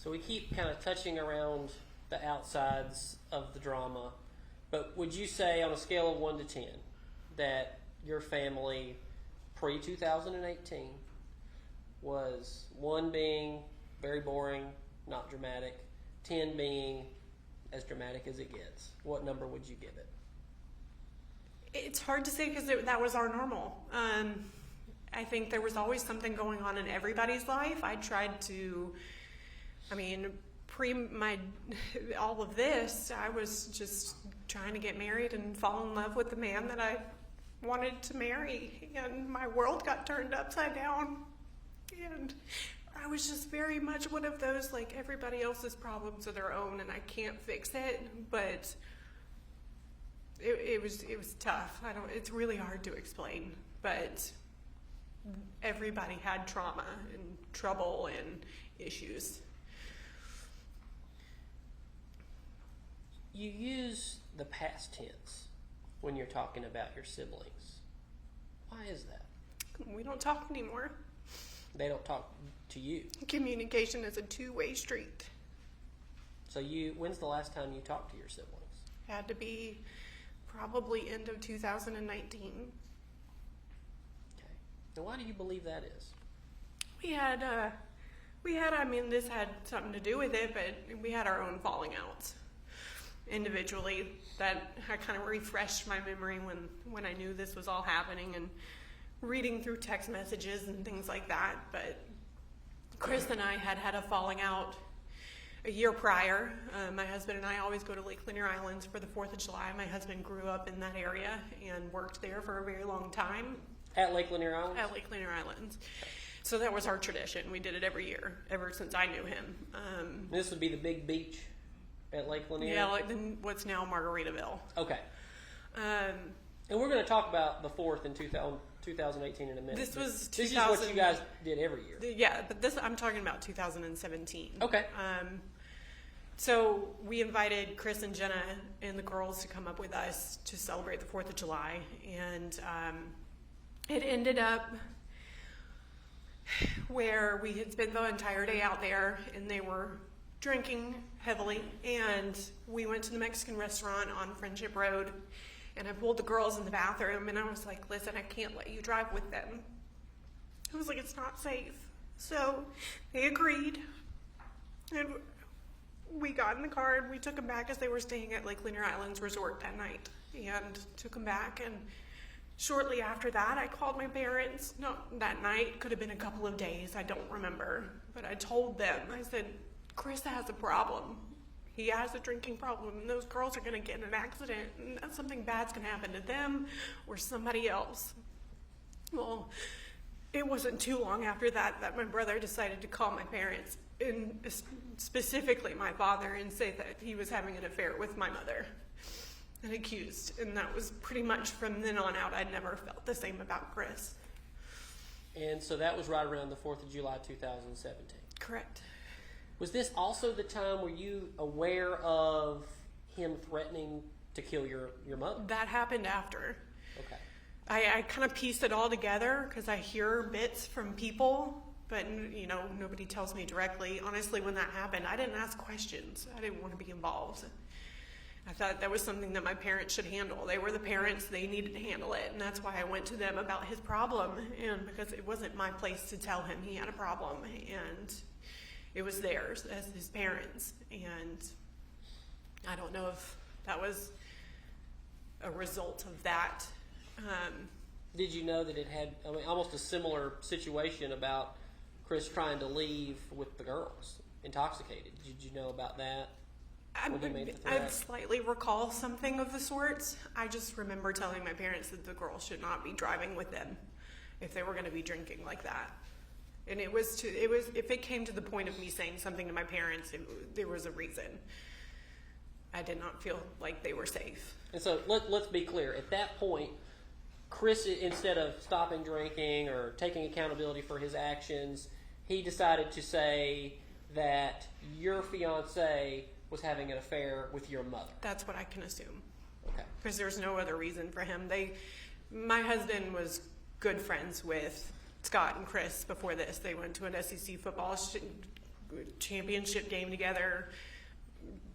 So we keep kind of touching around the outsides of the drama, but would you say on a scale of 1 to 10 that your family pre-2018 was 1 being very boring, not dramatic, 10 being as dramatic as it gets? What number would you give it? It's hard to say because that was our normal. I think there was always something going on in everybody's life. I tried to, all of this, I was just trying to get married and fall in love with the man that I wanted to marry. And my world got turned upside down. And I was just very much one of those, like, everybody else's problems are their own and I can't fix it. But it was tough. It's really hard to explain. But everybody had trauma and trouble and issues. You use the past tense when you're talking about your siblings. Why is that? We don't talk anymore. They don't talk to you. Communication is a two-way street. So when's the last time you talked to your siblings? Had to be probably end of 2019. Now, why do you believe that is? This had something to do with it, but we had our own falling outs individually that I kind of refreshed my memory when I knew this was all happening and reading through text messages and things like that. But Chris and I had a falling out a year prior. My husband and I always go to Lake Lanier Islands for the 4th of July. My husband grew up in that area and worked there for a very long time. At Lake Lanier Islands? At Lake Lanier Islands. So that was our tradition. We did it every year, ever since I knew him. This would be the big beach at Lake Lanier? Yeah, like what's now Margaritaville. Okay. And we're going to talk about the 4th in 2018 in a minute. This is what you guys did every year. Yeah, but I'm talking about 2017. Okay. So we invited Chris and Jenna and the girls to come up with us to celebrate the 4th of July. And it ended up where we had spent the entire day out there and they were drinking heavily. And we went to the Mexican restaurant on Friendship Road. And I pulled the girls in the bathroom and I was like, listen, I can't let you drive with them. I was like, it's not safe. So they agreed. And we got in the car and we took them back as they were staying at Lake Lanier Islands Resort that night. And took them back. And shortly after that, I called my parents. Not that night. Could have been a couple of days. I don't remember. But I told them. I said, Chris has a problem. He has a drinking problem, and those girls are going to get in an accident, and something bad's going to happen to them or somebody else. Well, it wasn't too long after that my brother decided to call my parents, and specifically my father, and say that he was having an affair with my mother, and accused. And that was pretty much from then on out. I'd never felt the same about Chris. And so that was right around the 4th of July 2017. Correct. Was this also the time were you aware of him threatening to kill your mother? That happened after. Okay. I kind of pieced it all together because I hear bits from people, but nobody tells me directly. Honestly, when that happened, I didn't ask questions. I didn't want to be involved. I thought that was something that my parents should handle. They were the parents. They needed to handle it, and that's why I went to them about his problem, and because it wasn't my place to tell him he had a problem, and it was theirs as his parents. And I don't know if that was a result of that. Did you know that it had almost a similar situation about Chris trying to leave with the girls, intoxicated? Did you know about that? I slightly recall something of the sorts. I just remember telling my parents that the girls should not be driving with them if they were going to be drinking like that. And it was if it came to the point of me saying something to my parents, there was a reason. I did not feel like they were safe. And so let's be clear. At that point, Chris, instead of stopping drinking or taking accountability for his actions, he decided to say that your fiance was having an affair with your mother. That's what I can assume. Okay. Because there's no other reason for him. My husband was good friends with Scott and Chris before this. They went to an SEC football championship game together.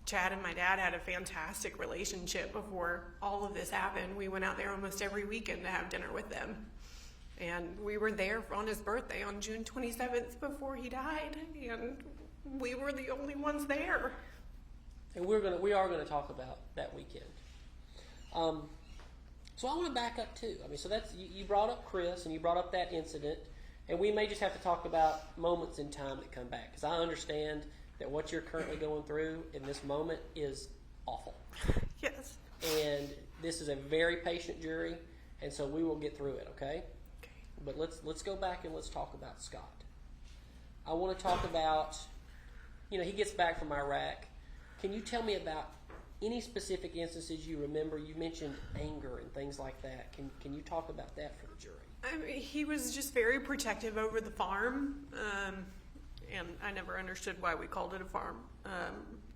Chad and my dad had a fantastic relationship before all of this happened. We went out there almost every weekend to have dinner with them. And we were there on his birthday on June 27th before he died. And we were the only ones there. And we are gonna talk about that weekend. So I want to back up too. I mean, so that's you brought up Chris and you brought up that incident, and we may just have to talk about moments in time that come back, because I understand that what you're currently going through in this moment is awful. Yes. And this is a very patient jury, and so we will get through it. Okay. Okay. But let's go back and let's talk about Scott. I want to talk about, he gets back from Iraq. Can you tell me about any specific instances you remember? You mentioned anger and things like that. Can you talk about that for the jury? I mean, he was just very protective over the farm, and I never understood why we called it a farm,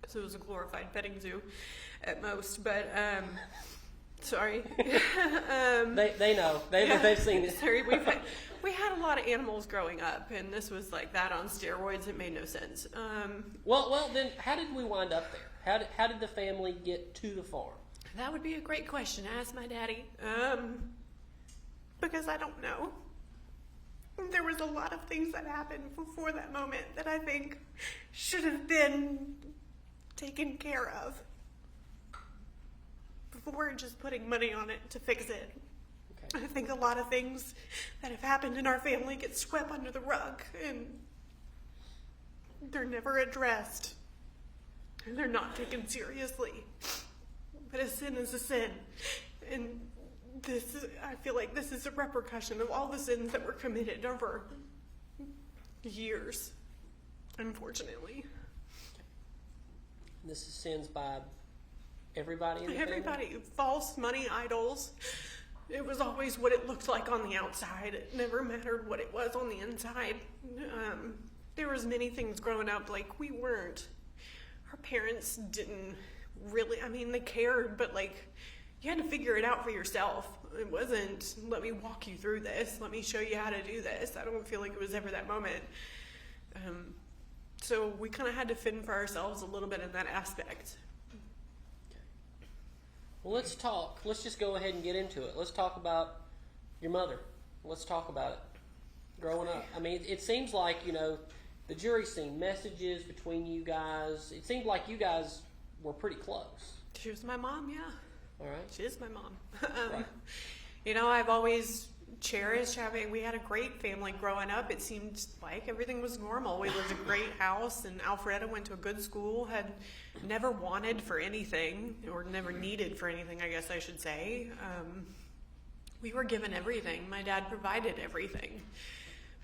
because it was a glorified petting zoo at most. But sorry, they know they've seen it. Sorry, we had a lot of animals growing up, and this was like that on steroids. It made no sense. Well, then how did we wind up there? How did the family get to the farm? That would be a great question. Ask my daddy. Because I don't know. There was a lot of things that happened before that moment that I think should have been taken care of before just putting money on it to fix it. Okay. I think a lot of things that have happened in our family get swept under the rug, and they're never addressed. And they're not taken seriously. But a sin is a sin. And I feel like this is a repercussion of all the sins that were committed over years, unfortunately. This is sins by everybody in the family? Everybody. False money idols. It was always what it looked like on the outside. It never mattered what it was on the inside. There was many things growing up, like we weren't. Our parents didn't really, they cared, but you had to figure it out for yourself. It wasn't, let me walk you through this, let me show you how to do this. I don't feel like it was ever that moment. So we kind of had to fend for ourselves a little bit in that aspect. Okay. Well, let's talk. Let's just go ahead and get into it. Let's talk about your mother. Let's talk about it. Growing up. It seems like, the jury's seen messages between you guys. It seemed like you guys were pretty close. She was my mom, yeah. All right. She is my mom. Right. I've always cherished we had a great family growing up. It seemed like everything was normal. We lived in a great house, and Alfreda went to a good school, had never wanted for anything, or never needed for anything, I guess I should say. We were given everything. My dad provided everything.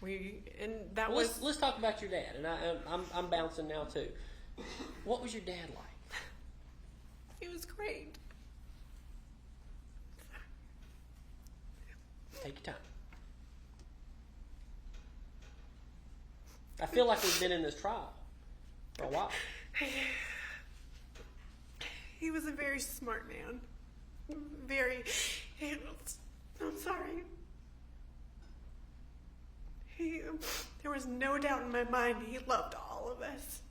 Let's talk about your dad, and I'm bouncing now too. What was your dad like? He was great. Take your time. I feel like we've been in this trial for a while. He was a very smart man. I'm sorry. There was no doubt in my mind he loved all of us.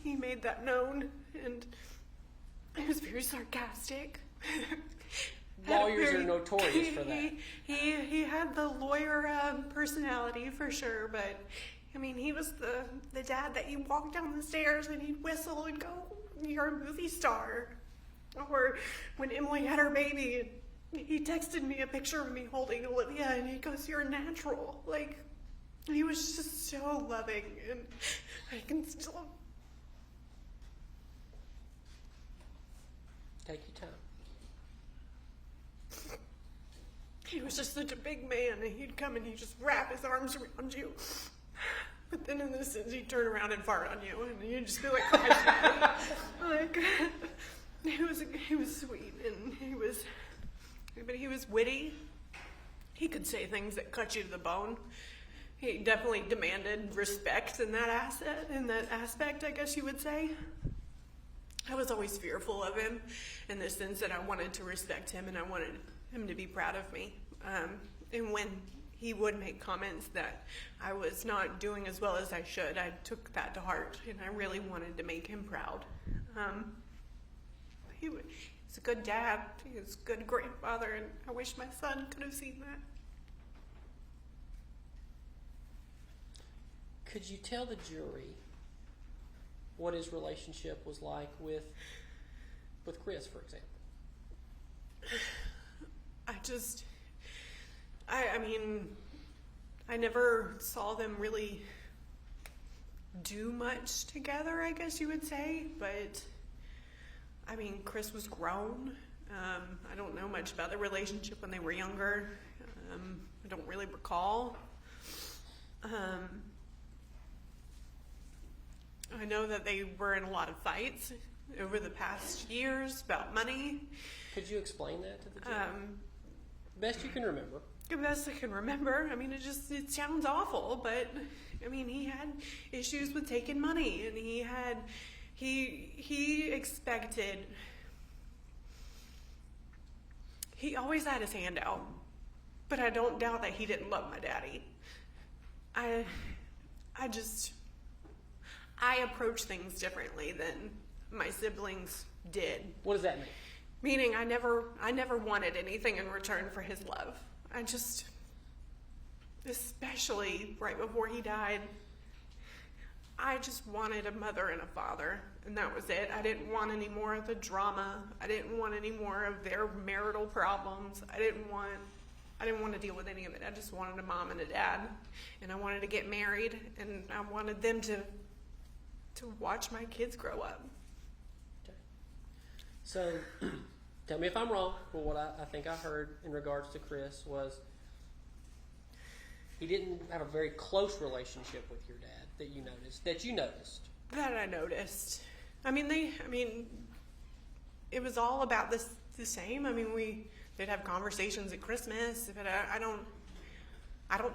He made that known, and he was very sarcastic. Lawyers are notorious for that. He had the lawyer personality for sure, but he was the dad that you walk down the stairs and he'd whistle and go, "You're a movie star." Or when Emily had her baby, he texted me a picture of me holding Olivia, and he goes, "You're natural." He was just so loving, and I can still... Take your time. He was just such a big man, and he'd come and he'd just wrap his arms around you. But then in this sense, he'd turn around and fart on you, and you'd just be like, he was sweet, and he was witty. He could say things that cut you to the bone. He definitely demanded respect in that aspect, I guess you would say. I was always fearful of him in the sense that I wanted to respect him, and I wanted him to be proud of me. And when he would make comments that I was not doing as well as I should. I took that to heart, and I really wanted to make him proud. He's a good dad. He was a good grandfather, and I wish my son could have seen that. Could you tell the jury what his relationship was like with Chris, for example? I mean, I never saw them really do much together, I guess you would say, but I mean, Chris was grown. I don't know much about their relationship when they were younger. I don't really recall. I know that they were in a lot of fights over the past years about money. Could you explain that to the jury? Best you can remember. The best I can remember. I mean, it sounds awful, but I mean, he had issues with taking money, and he expected, he always had his hand out, but I don't doubt that he didn't love my daddy. I approach things differently than my siblings did. What does that mean? Meaning I never wanted anything in return for his love. Especially right before he died, I just wanted a mother and a father, and that was it. I didn't want any more of the drama. I didn't want any more of their marital problems. I didn't want to deal with any of it. I just wanted a mom and a dad, and I wanted to get married, and I wanted them to watch my kids grow up. Okay. So, tell me if I'm wrong, but what I think I heard in regards to Chris was he didn't have a very close relationship with your dad that you noticed. That I noticed. I mean, it was all about the same. I mean, they'd have conversations at Christmas, but I don't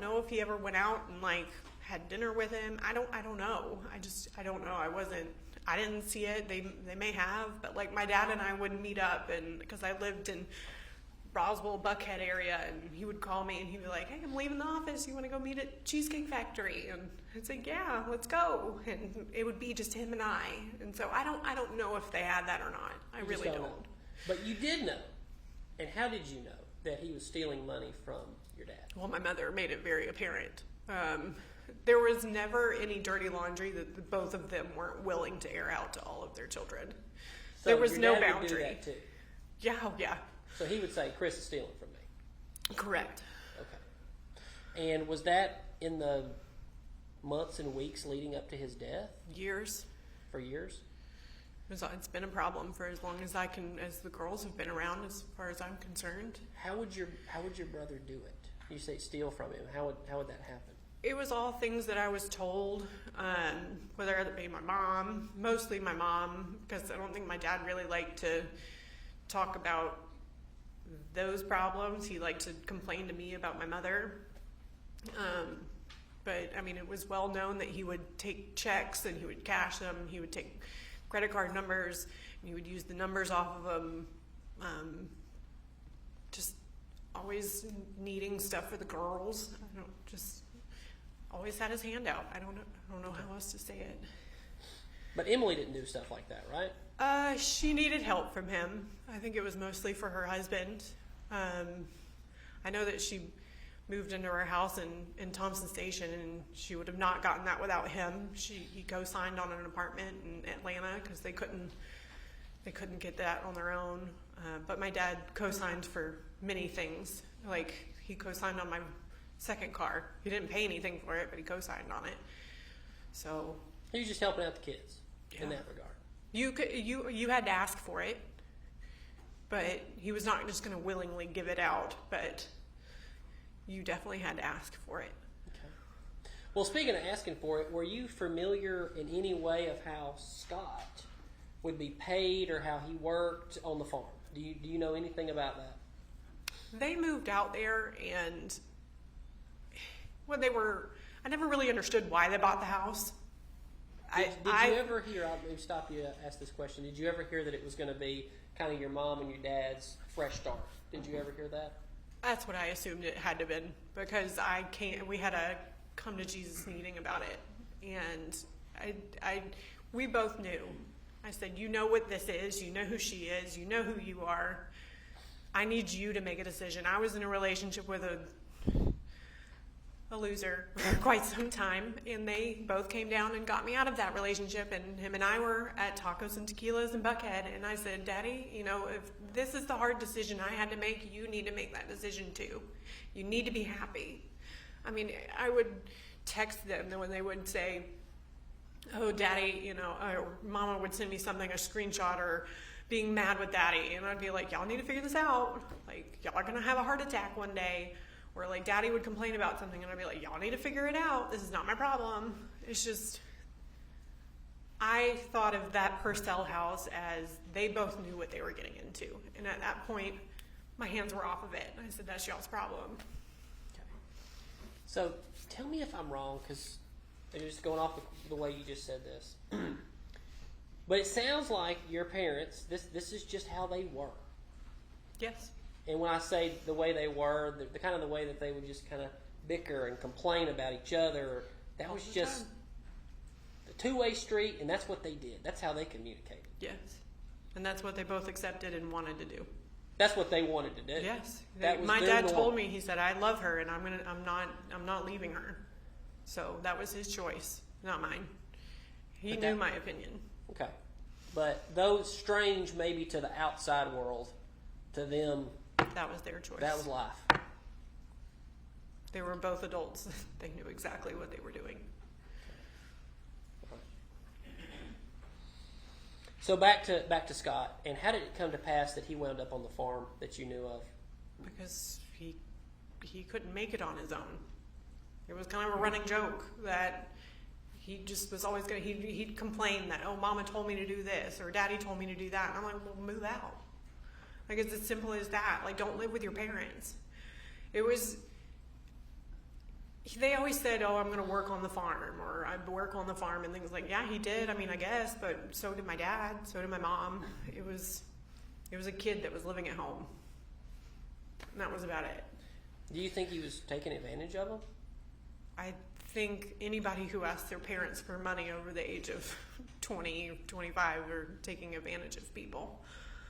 know if he ever went out and had dinner with him. I don't know. I don't know. I didn't see it. They may have, but my dad and I would meet up, and because I lived in Roswell, Buckhead area, and he would call me and he'd be like, "Hey, I'm leaving the office. You want to go meet at Cheesecake Factory?" And I'd say, "Yeah, let's go." And it would be just him and I. And so I don't know if they had that or not. I really don't. Know. But you did know. And how did you know that he was stealing money from your dad? Well, my mother made it very apparent. There was never any dirty laundry that the both of them weren't willing to air out to all of their children. So there was your no dad boundary. Would do that too. Yeah. So he would say, "Chris is stealing from me." Correct. Okay. And was that in the months and weeks leading up to his death? Years. For years? It's been a problem for as long as as the girls have been around, as far as I'm concerned. How would your brother do it? You say steal from him. How would that happen? It was all things that I was told, whether it be my mom, mostly my mom, because I don't think my dad really liked to talk about those problems. He liked to complain to me about my mother. But I mean, it was well known that he would take checks and he would cash them. He would take credit card numbers and he would use the numbers off of them. Just always needing stuff for the girls. Just always had his hand out. I don't know how else to say it. But Emily didn't do stuff like that, right? She needed help from him. I think it was mostly for her husband. I know that she moved into her house in Thompson Station, and she would have not gotten that without him. He co-signed on an apartment in Atlanta because they couldn't get that on their own. But my dad co-signed for many things. He co-signed on my second car. He didn't pay anything for it, but he co-signed on it. So he was just helping out the kids in that regard. You had to ask for it, but he was not just going to willingly give it out. But you definitely had to ask for it. Okay. Well, speaking of asking for it, were you familiar in any way of how Scott would be paid or how he worked on the farm? Do you know anything about that? They moved out there, and when I never really understood why they bought the house. Did you ever hear, I'll stop you to ask this question, did you ever hear that it was going to be kind of your mom and your dad's fresh start? Did you ever hear that? That's what I assumed it had to have been, because we had a come to Jesus meeting about it, and we both knew. I said, you know what this is, you know who she is, you know who you are. I need you to make a decision. I was in a relationship with a loser for quite some time, and they both came down and got me out of that relationship, and him and I were at Tacos and Tequilas in Buckhead, and I said, Daddy, you know, if this is the hard decision I had to make, you need to make that decision too. You need to be happy. I mean, I would text them when they would say, oh, Daddy, you know, or Mama would send me something, a screenshot, or being mad with Daddy, and I'd be like, y'all need to figure this out. Like, y'all are gonna have a heart attack one day. Or like Daddy would complain about something, and I'd be like, y'all need to figure it out. This is not my problem. It's just, I thought of that Purcell house as they both knew what they were getting into. And at that point, my hands were off of it. And I said, that's y'all's problem. Okay. So tell me if I'm wrong, because just going off the way you just said this. But it sounds like your parents, this is just how they were. Yes. And when I say the way they were, the kind of the way that they would just kind of bicker and complain about each other, that was just the two-way street, and that's what they did. That's how they communicated. Yes. And that's what they both accepted and wanted to do. That's what they wanted to do. Yes. My dad told me, he said, I love her, and I'm not leaving her. So that was his choice, not mine. He knew my opinion. Okay. But those strange maybe to the outside world, to them, that was their choice. that was life. They were both adults. They knew exactly what they were doing. So back to Scott, and how did it come to pass that he wound up on the farm that you knew of? Because he couldn't make it on his own. It was kind of a running joke that he just was always going to, he'd complain that, oh, Mama told me to do this, or Daddy told me to do that. And I'm like, well, move out. Like, it's as simple as that. Like, don't live with your parents. They always said, oh, I'm going to work on the farm, or I'd work on the farm, and things like, yeah, he did. I mean, I guess, but so did my dad, so did my mom. It was a kid that was living at home. And that was about it. Do you think he was taking advantage of them? I think anybody who asks their parents for money over the age of 20, 25 are taking advantage of people.